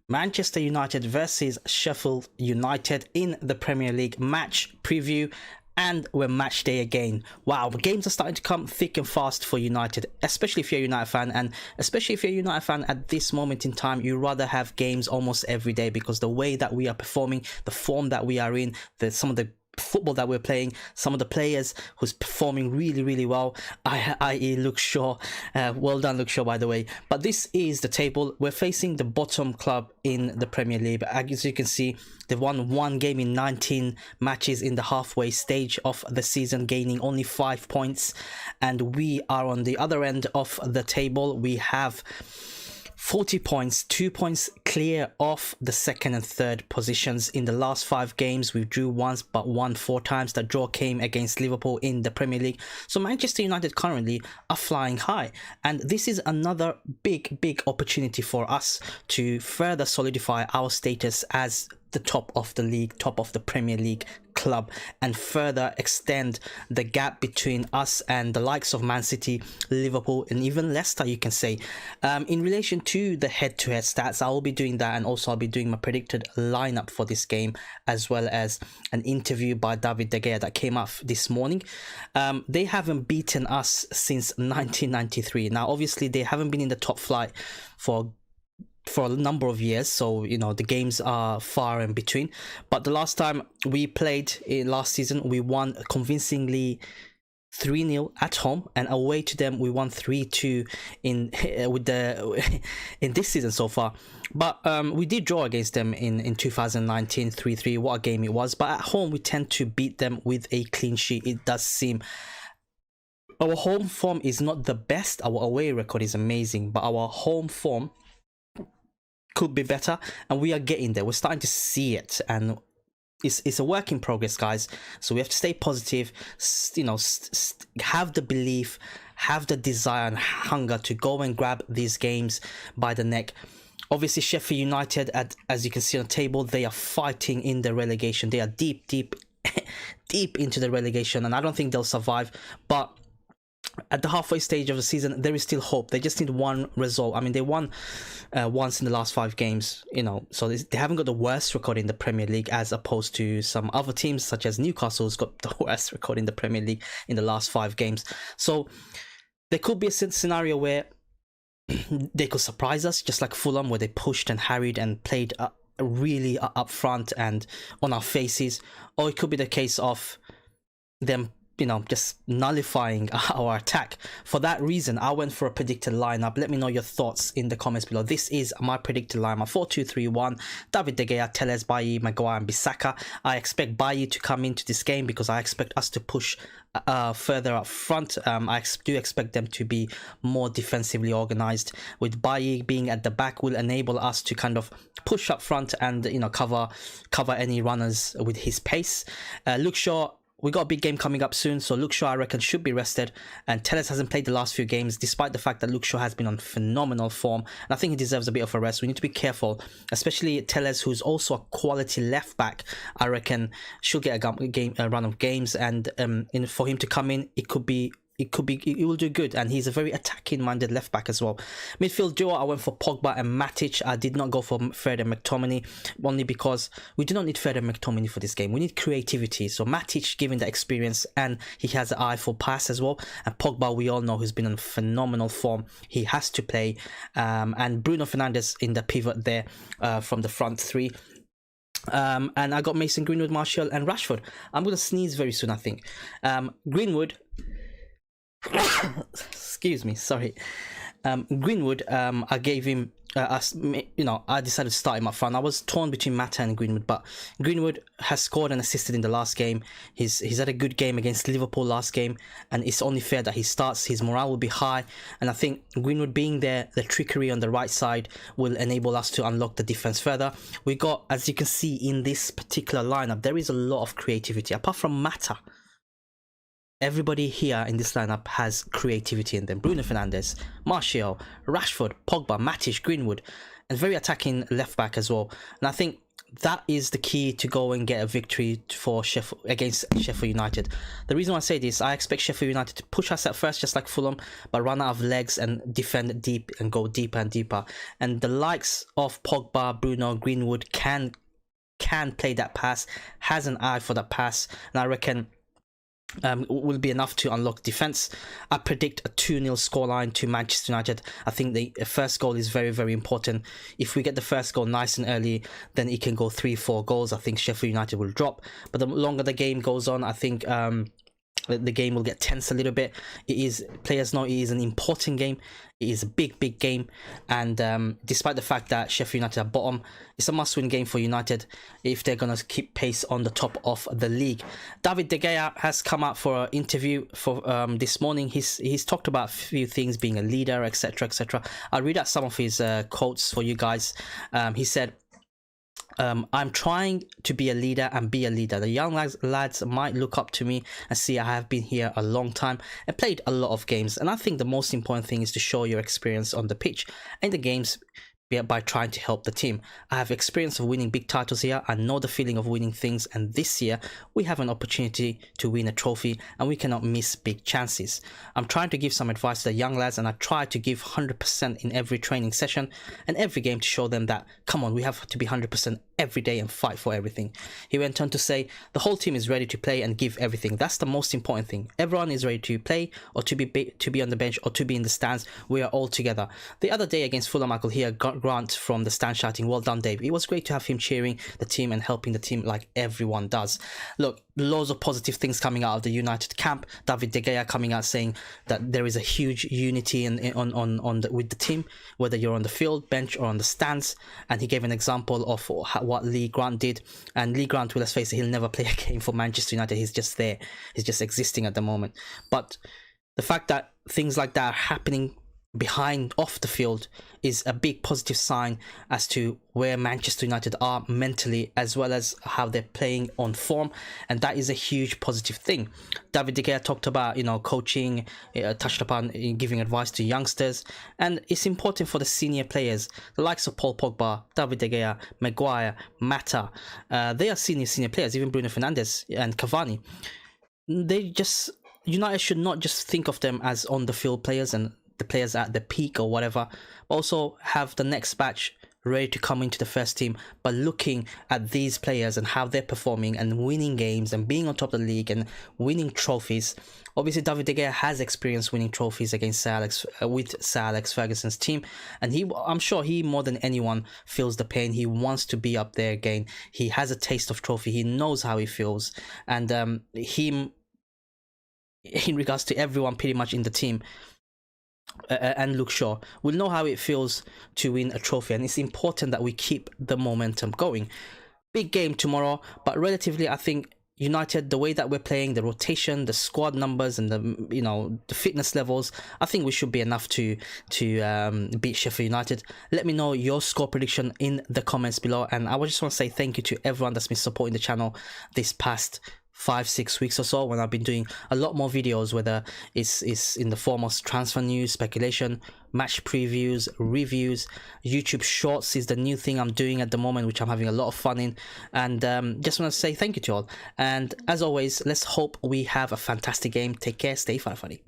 Manchester United versus Sheffield United in the Premier League match preview, and we're match day again. Wow, the games are starting to come thick and fast for United, especially if you're a United fan, and especially if you're a United fan at this moment in time, you rather have games almost every day, because the way that we are performing, the form that we are in, some of the football that we're playing, some of the players who's performing really well, i.e. Luke Shaw. Well done, Luke Shaw, by the way. But this is the table. We're facing the bottom club in the Premier League. As you can see, they've won one game in 19 matches in the halfway stage of the season, gaining only 5 points, and we are on the other end of the table. We have 40 points, 2 points clear of the second and third positions. In the last 5 games, we drew once but won 4 times. The draw came against Liverpool in the Premier League. So Manchester United currently are flying high, and this is another big opportunity for us to further solidify our status as the top of the league, top of the Premier League club, and further extend the gap between us and the likes of Man City, Liverpool, and even Leicester, you can say. In relation to the head-to-head stats, I will be doing that, and also I'll be doing my predicted lineup for this game, as well as an interview by David De Gea that came up this morning. They haven't beaten us since 1993. Now, obviously, they haven't been in the top flight for a number of years, so you know the games are far in between, but the last time we played last season, we won convincingly 3-0 at home, and away to them we won 3-2 in this season so far. But we did draw against them in 2019, 3-3. What a game it was. But at home we tend to beat them with a clean sheet, it does seem. Our home form is not the best, our away record is amazing, but our home form could be better, and we are getting there. We're starting to see it, and it's a work in progress, guys. So we have to stay positive, you know, have the belief, have the desire and hunger to go and grab these games by the neck. Obviously, Sheffield United, as you can see on the table, they are fighting in the relegation. They are deep into the relegation, and I don't think they'll survive. But at the halfway stage of the season, there is still hope. They just need one result. I mean, they won once in the last 5 games, you know, so they haven't got the worst record in the Premier League, as opposed to some other teams such as Newcastle, who's got the worst record in the Premier League in the last 5 games. So there could be a scenario where they could surprise us, just like Fulham, where they pushed and harried and played really up front and on our faces. Or it could be the case of them, you know, just nullifying our attack. For that reason, I went for a predicted lineup. Let me know your thoughts in the comments below. This is my predicted lineup: 4-2-3-1. David De Gea, Telles, Bailly, Maguire, and Bissaka. I expect Bailly to come into this game because I expect us to push further up front. I do expect them to be more defensively organized. With Bailly being at the back, will enable us to kind of push up front and, you know, cover any runners with his pace. Luke Shaw, we got a big game coming up soon, so Luke Shaw, I reckon, should be rested. And Telles hasn't played the last few games, despite the fact that Luke Shaw has been on phenomenal form. And I think he deserves a bit of a rest. We need to be careful, especially Telles, who's also a quality left back. I reckon should get a run of games, and for him to come in, it will do good, and he's a very attacking-minded left back as well. Midfield duo, I went for Pogba and Matic. I did not go for Fred and McTominay, only because we do not need Fred and McTominay for this game. We need creativity. So Matic, given the experience, and he has an eye for pass as well. And Pogba, we all know, who's been in phenomenal form. He has to play. And Bruno Fernandes in the pivot there from the front 3. And I got Mason Greenwood, Martial, and Rashford. I'm going to sneeze very soon, I think. Greenwood... excuse me, sorry. Greenwood, I gave him you know, I decided to start him up front. I was torn between Mata and Greenwood, but Greenwood has scored and assisted in the last game. He's had a good game against Liverpool last game, and it's only fair that he starts. His morale will be high, and I think Greenwood being there, the trickery on the right side will enable us to unlock the defense further. We got, as you can see in this particular lineup, there is a lot of creativity. Apart from Mata, everybody here in this lineup has creativity in them. Bruno Fernandes, Martial, Rashford, Pogba, Matic, Greenwood, and very attacking left back as well. And I think that is the key to go and get a victory for against Sheffield United. The reason why I say this, I expect Sheffield United to push us at first, just like Fulham, but run out of legs and defend deep and go deeper and deeper. And the likes of Pogba, Bruno, Greenwood can play that pass, has an eye for that pass, and I reckon will be enough to unlock defense. I predict a 2-0 scoreline to Manchester United. I think the first goal is very, very important. If we get the first goal nice and early, then it can go 3-4 goals. I think Sheffield United will drop. But the longer the game goes on, I think the game will get tense a little bit. Players know it is an important game. It is a big game, and despite the fact that Sheffield United are bottom, it's a must-win game for United if they're gonna keep pace on the top of the league. David De Gea has come out for an interview for this morning. He's talked about a few things, being a leader, etc, etc. I'll read out some of his quotes for you guys. He said, I'm trying to be a leader and be a leader. The young lads might look up to me and see I have been here a long time and played a lot of games. And I think the most important thing is to show your experience on the pitch and the games by trying to help the team. I have experience of winning big titles here. I know the feeling of winning things, and this year we have an opportunity to win a trophy and we cannot miss big chances. I'm trying to give some advice to the young lads, and I try to give 100% in every training session and every game to show them that, come on, we have to be 100% every day and fight for everything. He went on to say, the whole team is ready to play and give everything. That's the most important thing. Everyone is ready to play or to be on the bench or to be in the stands. We are all together. The other day against Fulham, I could hear Grant from the stand shouting, well done Dave. It was great to have him cheering the team and helping the team like everyone does. Look, loads of positive things coming out of the United camp. David De Gea coming out saying that there is a huge unity with the team, whether you're on the field, bench or on the stands. And he gave an example of what Lee Grant did. And Lee Grant, well, let's face it, he'll never play a game for Manchester United. He's just there. He's just existing at the moment. But the fact that things like that are happening off the field is a big positive sign as to where Manchester United are mentally, as well as how they're playing on form, and that is a huge positive thing. David De Gea talked about, coaching, touched upon giving advice to youngsters, and it's important for the senior players, the likes of Paul Pogba, David De Gea, Maguire, Mata. They are senior players, even Bruno Fernandes and Cavani. United should not just think of them as on the field players and the players at the peak or whatever, but also have the next batch ready to come into the first team, but looking at these players and how they're performing and winning games and being on top of the league and winning trophies. Obviously, David De Gea has experience winning trophies against with Sir Alex Ferguson's team, and I'm sure he more than anyone feels the pain. He wants to be up there again. He has a taste of trophy. He knows how he feels, and him in regards to everyone pretty much in the team, and Luke Shaw will know how it feels to win a trophy, and it's important that we keep the momentum going. Big game tomorrow, but relatively I think United, the way that we're playing, the rotation, the squad numbers, and the fitness levels, I think we should be enough to beat Sheffield United. Let me know your score prediction in the comments below, and I just want to say thank you to everyone that's been supporting the channel this past 5-6 weeks or so, when I've been doing a lot more videos, whether it's in the form of transfer news, speculation, match previews, reviews. YouTube Shorts is the new thing I'm doing at the moment, which I'm having a lot of fun in, and just want to say thank you to all, and as always, let's hope we have a fantastic game. Take care, stay funny.